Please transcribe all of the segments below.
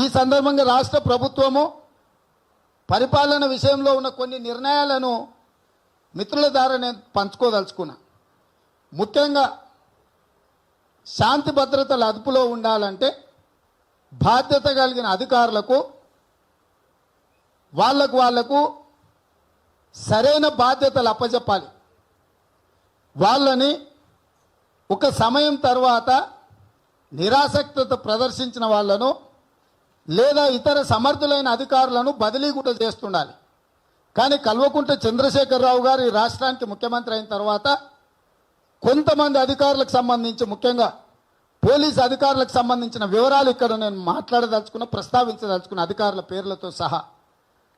ఈ సందర్భంగా రాష్ట్ర ప్రభుత్వము పరిపాలన విషయంలో ఉన్న కొన్ని నిర్ణయాలను మిత్రుల ద్వారా నేను పంచుకోదలుచుకున్నా. ముఖ్యంగా శాంతి భద్రతలు అదుపులో ఉండాలంటే బాధ్యత కలిగిన అధికారులకు వాళ్లకు సరైన బాధ్యతలు అప్పచెప్పాలి. వాళ్ళని ఒక సమయం తర్వాత నిరాసక్తత ప్రదర్శించిన వాళ్ళను లేదా ఇతర సమర్థులైన అధికారులను బదిలీ కూడా చేస్తుండాలి. కానీ కల్వకుంట్ల చంద్రశేఖరరావు గారు ఈ రాష్ట్రానికి ముఖ్యమంత్రి అయిన తర్వాత కొంతమంది అధికారులకు సంబంధించి, ముఖ్యంగా పోలీసు అధికారులకు సంబంధించిన వివరాలు ఇక్కడ నేను ప్రస్తావించదలుచుకున్న అధికారుల పేర్లతో సహా.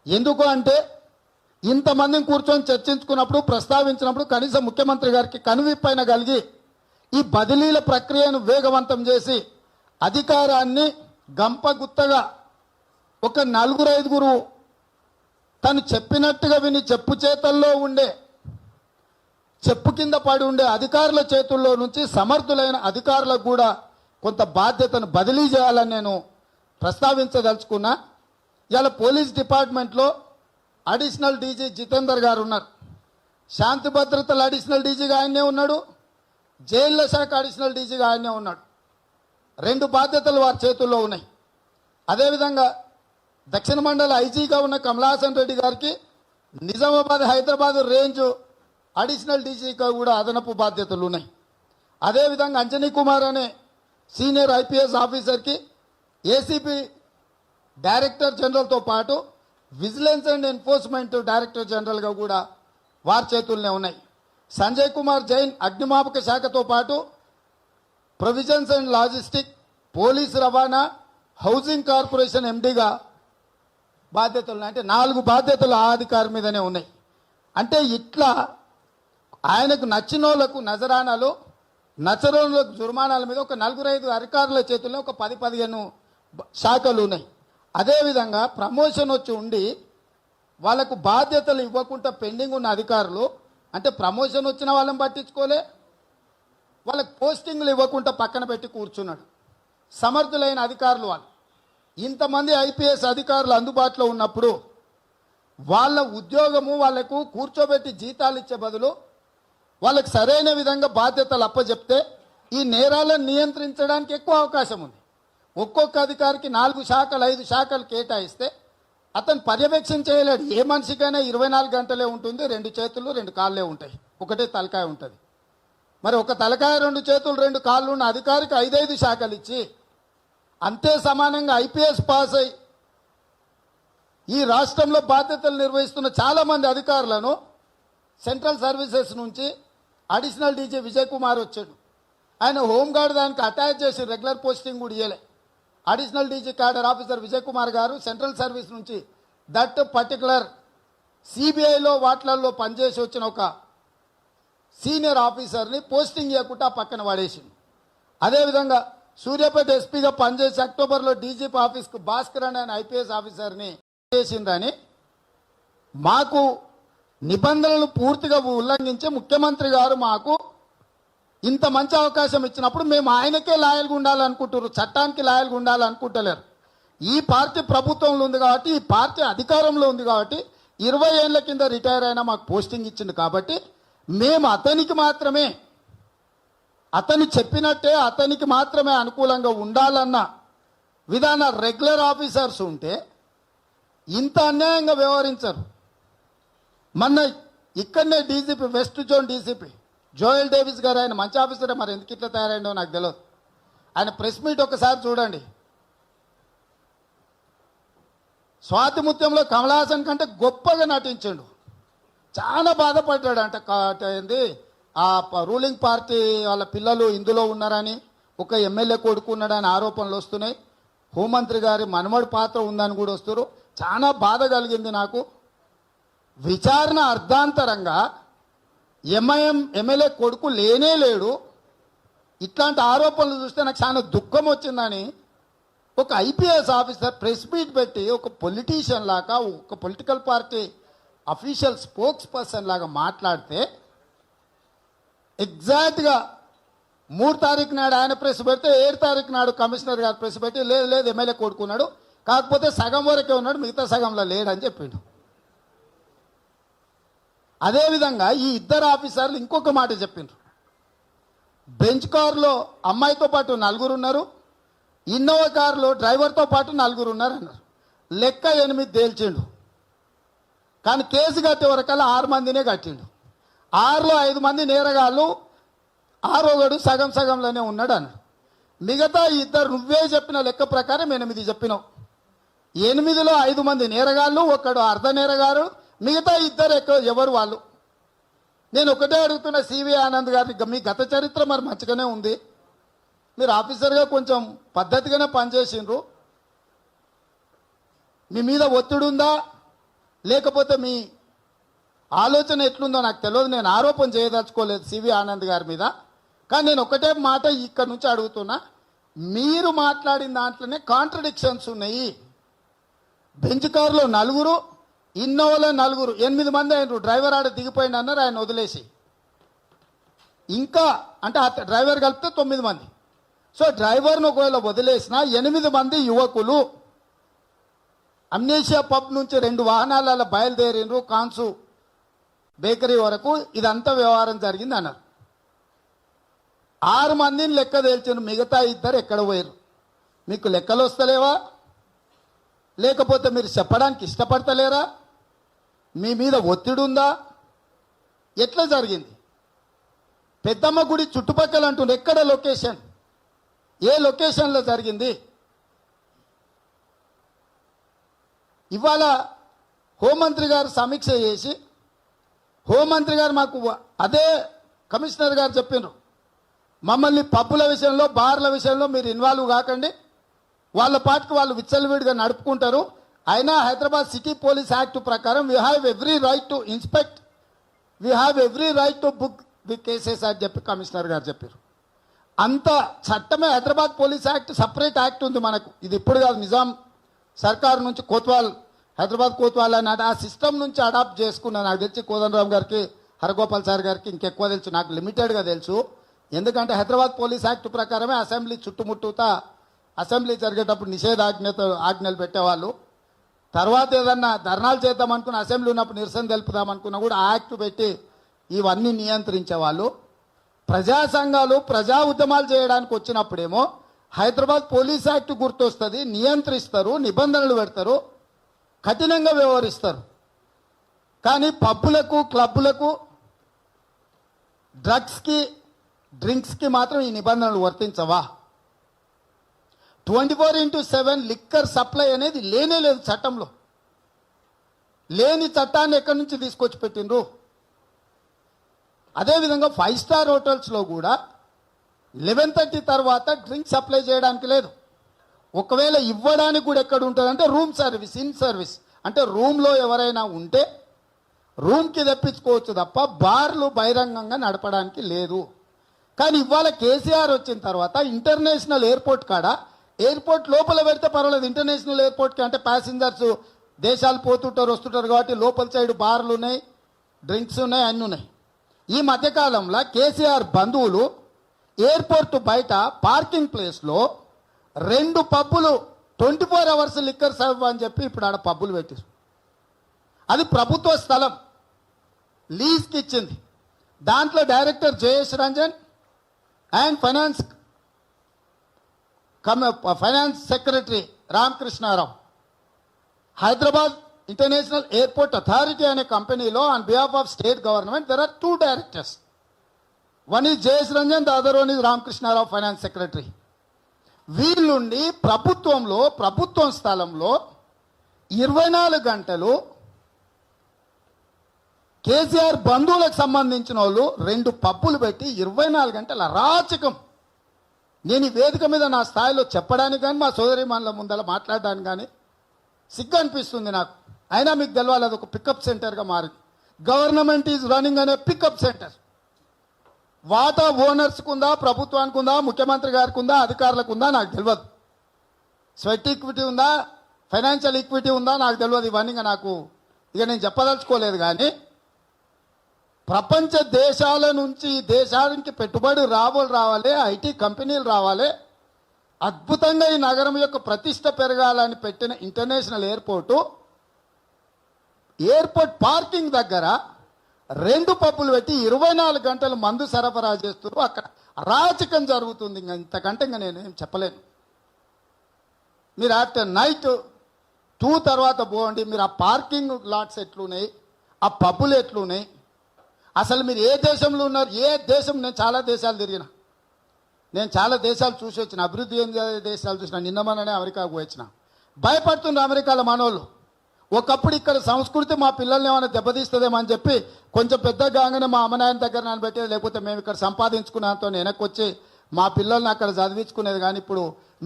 ఎందుకు అంటే ఇంతమందిని కూర్చొని చర్చించుకున్నప్పుడు, ప్రస్తావించినప్పుడు కనీసం ముఖ్యమంత్రి గారికి కనువిప్పైన కలిగి ఈ బదిలీల ప్రక్రియను వేగవంతం చేసి అధికారాన్ని గంపగుత్తగా ఒక 4-5 తను చెప్పినట్టుగా విని చెప్పు చేతల్లో ఉండే, చెప్పు కింద పడి ఉండే అధికారుల చేతుల్లో నుంచి సమర్థులైన అధికారులకు కూడా కొంత బాధ్యతను బదిలీ చేయాలని నేను ప్రస్తావించదలుచుకున్నా. ఇవాళ పోలీస్ డిపార్ట్మెంట్లో అడిషనల్ డీజీ జితేందర్ గారు ఉన్నారు. శాంతి భద్రతల అడిషనల్ డీజీగా ఆయనే ఉన్నాడు, జైళ్ల శాఖ అడిషనల్ డీజీగా ఆయనే ఉన్నాడు. 2 బాధ్యతలు వారి చేతుల్లో ఉన్నాయి. అదేవిధంగా దక్షిణ మండల ఐజీగా ఉన్న కమలాసన్ రెడ్డి గారికి నిజామాబాద్ హైదరాబాద్ రేంజ్ అడిషనల్ డీజీగా కూడా అదనపు బాధ్యతలు ఉన్నాయి. అదేవిధంగా అంజనీ కుమార్ అనే సీనియర్ ఐపీఎస్ ఆఫీసర్కి ఏసీపీ డైరెక్టర్ జనరల్తో పాటు విజిలెన్స్ అండ్ ఎన్ఫోర్స్మెంట్ డైరెక్టర్ జనరల్గా కూడా వారి చేతుల్లోనే ఉన్నాయి. సంజయ్ కుమార్ జైన్ అగ్నిమాపక శాఖతో పాటు ప్రొవిజన్స్ అండ్ లాజిస్టిక్, పోలీసు రవాణా, హౌసింగ్ కార్పొరేషన్ ఎండీగా బాధ్యతలు. అంటే 4 బాధ్యతలు ఆ అధికారి మీదనే ఉన్నాయి. అంటే ఇట్లా ఆయనకు నచ్చిన వాళ్ళకు నజరానాలు, నచ్చరోళ్ళకు జుర్మానాల మీద ఒక 4-5 అధికారుల చేతుల్లో ఒక 10-15 శాఖలు ఉన్నాయి. అదేవిధంగా ప్రమోషన్ వచ్చి ఉండి వాళ్ళకు బాధ్యతలు ఇవ్వకుండా పెండింగ్ ఉన్న అధికారులు, అంటే ప్రమోషన్ వచ్చిన వాళ్ళని పట్టించుకోలే, వాళ్ళకి పోస్టింగ్లు ఇవ్వకుండా పక్కన పెట్టి కూర్చున్నాడు. సమర్థులైన అధికారులు వాళ్ళు. ఇంతమంది ఐపీఎస్ అధికారులు అందుబాటులో ఉన్నప్పుడు వాళ్ళ ఉద్యోగము వాళ్ళకు కూర్చోబెట్టి జీతాలు ఇచ్చే బదులు వాళ్ళకి సరైన విధంగా బాధ్యతలు అప్పచెప్తే ఈ నేరాలను నియంత్రించడానికి ఎక్కువ అవకాశం ఉంది. ఒక్కొక్క అధికారికి 4 శాఖలు 5 శాఖలు కేటాయిస్తే అతను పర్యవేక్షణ చేయలేడు. ఏ మనిషికైనా 24 గంటలే ఉంటుంది, 2 చేతులు 2 కాళ్ళే ఉంటాయి, ఒకటే తలకాయ ఉంటుంది. మరి ఒక తలకాయ 2 చేతులు 2 కాళ్ళు ఉన్న అధికారికి 5 శాఖలు ఇచ్చి అంతే సమానంగా ఐపీఎస్ పాస్ అయి ఈ రాష్ట్రంలో బాధ్యతలు నిర్వహిస్తున్న చాలామంది అధికారులను సెంట్రల్ సర్వీసెస్ నుంచి అడిషనల్ డీజీ విజయ్ కుమార్ వచ్చాడు. ఆయన హోంగార్డ్ దానికి అటాచ్ చేసి రెగ్యులర్ పోస్టింగ్ కూడా ఇవ్వలే. Additional DG cadre officer Vijay Kumar గారు సెంట్రల్ సర్వీస్ నుంచి దట్ పర్టికులర్ సిబిఐలో వాటిలలో పనిచేసి వచ్చిన ఒక సీనియర్ ఆఫీసర్ని పోస్టింగ్ ఇవ్వకుండా పక్కన పడేసింది. అదేవిధంగా సూర్యాపేట ఎస్పీగా పనిచేసి అక్టోబర్లో డీజీపీ ఆఫీస్కు భాస్కర్ అనే ఐపీఎస్ ఆఫీసర్ని చేసిందని మాకు నిబంధనలు పూర్తిగా ఉల్లంఘించి ముఖ్యమంత్రి గారు మాకు ఇంత మంచి అవకాశం ఇచ్చినప్పుడు మేము ఆయనకే లాయల్గా ఉండాలనుకుంటున్నారు, చట్టానికి లాయల్గా ఉండాలనుకుంటలేరు. ఈ పార్టీ ప్రభుత్వంలో ఉంది కాబట్టి, ఈ పార్టీ అధికారంలో ఉంది కాబట్టి 20 ఏళ్ల కింద రిటైర్ అయినా మాకు పోస్టింగ్ ఇచ్చింది కాబట్టి మేము అతను చెప్పినట్టే అతనికి మాత్రమే అనుకూలంగా ఉండాలన్న విధాన రెగ్యులర్ ఆఫీసర్స్ ఉంటే ఇంత అన్యాయంగా వ్యవహరించరు. మొన్న ఇక్కడనే DGP, west zone DCP Joel Davis గారు, ఆయన మంచి ఆఫీసరే, మరి ఎందుకు ఇట్లా తయారైందో నాకు తెలియదు. ఆయన ప్రెస్ మీట్ ఒకసారి చూడండి. స్వాతి ముత్యంలో కమల్ హాసన్ కంటే గొప్పగా నటించాడు. చాలా బాధపడ్డాడు. ఏంది ఆ రూలింగ్ పార్టీ వాళ్ళ పిల్లలు ఇందులో ఉన్నారని, ఒక ఎమ్మెల్యే కొడుకున్నాడని ఆరోపణలు వస్తున్నాయి. హోంమంత్రి గారి మనమడి పాత్ర ఉందని కూడా వస్తారు. చాలా బాధ కలిగింది నాకు. విచారణ అర్ధాంతరంగా ఎంఐఎం ఎమ్మెల్యే కొడుకు లేనే లేడు. ఇట్లాంటి ఆరోపణలు చూస్తే నాకు చాలా దుఃఖం వచ్చిందని ఒక ఐపీఎస్ ఆఫీసర్ ప్రెస్ మీట్ పెట్టి ఒక పొలిటీషియన్ లాగా, ఒక political party official spokes person లాగా మాట్లాడితే ఎగ్జాక్ట్గా 3 తారీఖు నాడు ఆయన ప్రెస్ పెడితే 7 తారీఖు నాడు కమిషనర్ గారు ప్రెస్ పెట్టి లేదు ఎమ్మెల్యే కొడుకున్నాడు, కాకపోతే సగం వరకే ఉన్నాడు, మిగతా సగంలో లేడని చెప్పిండు. అదేవిధంగా ఈ ఇద్దరు ఆఫీసర్లు ఇంకొక మాట చెప్పిండ్రు. బెంచ్ కారులో అమ్మాయితో పాటు 4 ఉన్నారు, ఇన్నోవా కారులో డ్రైవర్తో పాటు 4 ఉన్నారు అన్నారు. లెక్క 8 తేల్చిండు, కానీ కేసు కట్టే వరకల్లా 6 మందినే కట్టిండు. 6లో 5 మంది నేరగాళ్ళు, 6 సగం సగంలోనే ఉన్నాడు అన్నాడు. మిగతా ఇద్దరు నువ్వే చెప్పిన లెక్క ప్రకారం 8 చెప్పినావు. 8లో 5 మంది నేరగాళ్ళు, 1 అర్ధ నేరగారు, మిగతా ఇద్దరు ఎవరు వాళ్ళు? నేను ఒకటే అడుగుతున్న సివి ఆనంద్ గారి, మీ గత చరిత్ర మరి మంచిగానే ఉంది, మీరు ఆఫీసర్గా కొంచెం పద్ధతిగానే పనిచేసిండ్రు, మీ మీద ఒత్తిడి ఉందా లేకపోతే మీ ఆలోచన ఎట్లుందో నాకు తెలియదు. నేను ఆరోపణ చేయదలుచుకోలేదు సివి ఆనంద్ గారి మీద, కానీ నేను ఒకటే మాట ఇక్కడ నుంచి అడుగుతున్నా, మీరు మాట్లాడిన దాంట్లోనే కాంట్రడిక్షన్స్ ఉన్నాయి. బెంచ్ కారులో 4, ఇన్నోవాలో 4, 8 మంది అయినరు. డ్రైవర్ ఆడ దిగిపోయింది అన్నారు, ఆయన వదిలేసి. ఇంకా అంటే ఆ డ్రైవర్ కలిపితే 9 మంది. సో డ్రైవర్ను ఒకవేళ వదిలేసిన 8 మంది యువకులు అమ్నేషియా పబ్ నుంచి 2 వాహనాలలో బయలుదేరినరు కాన్సు బేకరీ వరకు. ఇదంతా వ్యవహారం జరిగింది అన్నారు. 6 మందిని లెక్క తేల్చారు, మిగతా ఇద్దరు ఎక్కడ పోయారు? మీకు లెక్కలు వస్తలేవా లేకపోతే మీరు చెప్పడానికి ఇష్టపడతలేరా? మీ మీద ఒత్తిడి ఉందా? ఎట్లా జరిగింది? పెద్దమ్మ గుడి చుట్టుపక్కల అంటుండే, ఎక్కడ లొకేషన్? ఏ లొకేషన్లో జరిగింది? ఇవాళ హోంమంత్రి గారు సమీక్ష చేసి, హోంమంత్రి గారు మాకు అదే కమిషనర్ గారు చెప్పినారు, మమ్మల్ని పబ్బుల విషయంలో బార్ల విషయంలో మీరు ఇన్వాల్వ్ కాకండి, వాళ్ళ పాటికి వాళ్ళు విచ్చలవిడిగా నడుపుకుంటారు. అయినా హైదరాబాద్ సిటీ పోలీస్ యాక్ట్ ప్రకారం we have every right to inspect, we have every right to book the cases అని చెప్పి కమిషనర్ గారు చెప్పారు. అంత చట్టమే Hyderabad police act, separate act ఉంది మనకు. ఇది ఇప్పుడు కాదు, నిజాం సర్కారు నుంచి కోత్వాల్, హైదరాబాద్ కోత్వాల్ అన్నది ఆ సిస్టమ్ నుంచి అడాప్ట్ చేసుకున్నా. నాకు తెలిసి కోదండరామ్ గారికి, హరగోపాల్ సార్ గారికి ఇంకెక్కువ తెలుసు, నాకు లిమిటెడ్గా తెలుసు. ఎందుకంటే హైదరాబాద్ పోలీస్ యాక్ట్ ప్రకారమే అసెంబ్లీ చుట్టుముట్టుతా, అసెంబ్లీ జరిగేటప్పుడు ఆజ్ఞలు పెట్టేవాళ్ళు. తర్వాత ఏదన్నా ధర్నాలు చేద్దామనుకున్న, అసెంబ్లీ ఉన్నప్పుడు నిరసన తెలుపుదామనుకున్నా కూడా ఆ యాక్ట్ పెట్టి ఇవన్నీ నియంత్రించేవాళ్ళు. ప్రజా సంఘాలు ప్రజా ఉద్యమాలు చేయడానికి వచ్చినప్పుడేమో హైదరాబాద్ పోలీస్ యాక్ట్ గుర్తొస్తుంది, నియంత్రిస్తారు, నిబంధనలు పెడతారు, కఠినంగా వ్యవహరిస్తారు. కానీ పబ్బులకు, క్లబ్బులకు, డ్రగ్స్కి, డ్రింక్స్కి మాత్రం ఈ నిబంధనలు వర్తించవా? 24/7 లిక్కర్ సప్లై అనేది లేనే లేదు చట్టంలో. లేని చట్టాన్ని ఎక్కడి నుంచి తీసుకొచ్చి పెట్టిండ్రు? అదేవిధంగా 5 స్టార్ హోటల్స్లో కూడా 11:30 తర్వాత డ్రింక్ సప్లై చేయడానికి లేదు. ఒకవేళ ఇవ్వడానికి కూడా ఎక్కడ ఉంటుందంటే రూమ్ సర్వీస్, ఇన్ సర్వీస్, అంటే రూమ్లో ఎవరైనా ఉంటే రూమ్కి తెప్పించుకోవచ్చు తప్ప బార్లు బహిరంగంగా నడపడానికి లేదు. కానీ ఇవాళ కేసీఆర్ వచ్చిన తర్వాత ఇంటర్నేషనల్ ఎయిర్పోర్ట్ కాడ, ఎయిర్పోర్ట్ లోపల పెడితే పర్వాలేదు, ఇంటర్నేషనల్ ఎయిర్పోర్ట్కి అంటే ప్యాసింజర్స్ దేశాలు పోతుంటారు వస్తుంటారు కాబట్టి లోపల సైడ్ బార్లు ఉన్నాయి, డ్రింక్స్ ఉన్నాయి, అన్నీ ఉన్నాయి. ఈ మధ్యకాలంలో కేసీఆర్ బంధువులు ఎయిర్పోర్ట్ బయట పార్కింగ్ ప్లేస్లో 2 పబ్బులు 24 అవర్స్ లిక్కర్ సర్వ్ అని చెప్పి ఇప్పుడు ఆడ పబ్బులు పెట్టారు. అది ప్రభుత్వ స్థలం, లీజ్కి ఇచ్చింది. దాంట్లో director Jayesh Ranjan and finance secretary Ramakrishna Rao, Hyderabad international airport authority అనే కంపెనీలో on behalf of state government there are 2 directors. One is Jayesh Ranjan, the other one is Ramakrishna Rao, finance secretary. వీళ్ళుండి ప్రభుత్వం స్థలంలో 24 గంటలు కేసీఆర్ బంధువులకు సంబంధించిన వాళ్ళు 2 పబ్బులు పెట్టి 24 గంటల అరాచకం. నేను ఈ వేదిక మీద నా స్థాయిలో చెప్పడానికి కానీ మా సోదరిమణుల ముందర మాట్లాడడానికి కానీ సిగ్గు అనిపిస్తుంది నాకు. అయినా మీకు తెలవాలి, అది ఒక పికప్ సెంటర్గా మారింది. గవర్నమెంట్ ఈజ్ రన్నింగ్ అనే పికప్ సెంటర్. వాటా ఓనర్స్కి ఉందా, ప్రభుత్వానికి ఉందా, ముఖ్యమంత్రి గారికి ఉందా, అధికారులకు ఉందా నాకు తెలియదు. స్వెట్ ఈక్విటీ ఉందా, ఫైనాన్షియల్ ఈక్విటీ ఉందా నాకు తెలియదు. ఇవన్నీ నాకు నేను చెప్పదలుచుకోలేదు. కానీ ప్రపంచ దేశాల నుంచి దేశానికి పెట్టుబడి రావాలి, ఐటీ కంపెనీలు రావాలి, అద్భుతంగా ఈ నగరం యొక్క ప్రతిష్ట పెరగాలని పెట్టిన ఇంటర్నేషనల్ ఎయిర్పోర్ట్ పార్కింగ్ దగ్గర 2 పబ్బులు పెట్టి 24 గంటలు మందు సరఫరా చేస్తున్నారు. అక్కడ అరాచకం జరుగుతుంది. ఇంకా ఇంతకంటే ఇంకా నేనేం చెప్పలేను. మీరు ఆఫ్టర్ నైట్ 2 తర్వాత పోండి, మీరు ఆ పార్కింగ్ లాట్స్ ఎట్లున్నాయి, ఆ పబ్బులు ఎట్లున్నాయి, అసలు మీరు ఏ దేశంలో ఉన్నారు? ఏ దేశం? నేను చాలా దేశాలు తిరిగిన, నేను చాలా దేశాలు చూసి వచ్చిన, అభివృద్ధి ఏం దేశాలు చూసిన. నిన్న మననే అమెరికాకు వచ్చిన. భయపడుతున్నారు అమెరికాలో మనోళ్ళు. ఒకప్పుడు ఇక్కడ సంస్కృతి మా పిల్లల్ని ఏమైనా దెబ్బతీస్తుందేమో అని చెప్పి కొంచెం పెద్దగా కాగానే మా అమ్మనాయన దగ్గర నన్ను పెట్టేది, లేకపోతే మేము ఇక్కడ సంపాదించుకున్నంతో వెనక్కి వచ్చి మా పిల్లల్ని అక్కడ చదివించుకునేది. కానీ ఇప్పుడు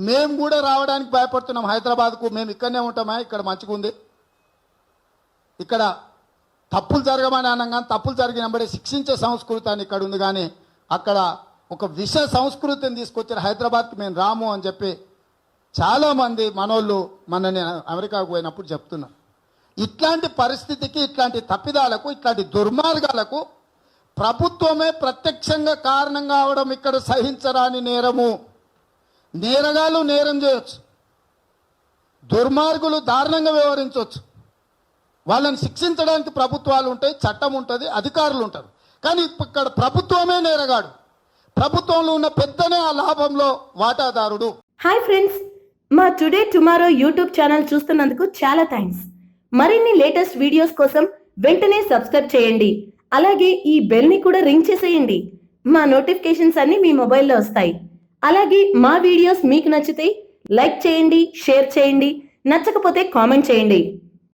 మేము కూడా రావడానికి భయపడుతున్నాం హైదరాబాద్కు. మేము ఇక్కడనే ఉంటామా, ఇక్కడ మంచిగా ఉంది, ఇక్కడ తప్పులు జరగమని అన్నాం కానీ తప్పులు జరిగినప్పుడే శిక్షించే సంస్కృతి అని ఇక్కడ ఉంది. కానీ అక్కడ ఒక విష సంస్కృతిని తీసుకొచ్చారు హైదరాబాద్కి, మేము రాము అని చెప్పి చాలామంది మనోళ్ళు మనని అమెరికాకు పోయినప్పుడు చెప్తున్నారు. ఇట్లాంటి పరిస్థితికి, ఇట్లాంటి తప్పిదాలకు, ఇట్లాంటి దుర్మార్గాలకు ప్రభుత్వమే ప్రత్యక్షంగా కారణం కావడం ఇక్కడ సహించరాని నేరము. నేరగాళ్ళు నేరం చేయొచ్చు, దుర్మార్గులు దారుణంగా వ్యవహరించవచ్చు, వాళ్ళని శిక్షించడానికి ప్రభుత్వాలు ఉంటాయి, చట్టం ఉంటుంది, అధికారులు ఉంటారు. కానీ ఇక్కడ ప్రభుత్వమే నేరగాడు, ప్రభుత్వంలో ఉన్న పెద్దనే ఆ లాభంలో వాటాదారుడు. హాయ్ ఫ్రెండ్స్, మా టుడే టుమారో యూట్యూబ్ ఛానల్ చూస్తున్నందుకు చాలా థ్యాంక్స్. మరిన్ని లేటెస్ట్ వీడియోస్ కోసం వెంటనే సబ్స్క్రైబ్ చేయండి. అలాగే ఈ బెల్ ని కూడా రింగ్ చేసేయండి. మా నోటిఫికేషన్స్ అన్ని మీ మొబైల్లో వస్తాయి. అలాగే మా వీడియోస్ మీకు నచ్చితే లైక్ చేయండి, షేర్ చేయండి, నచ్చకపోతే కామెంట్ చేయండి.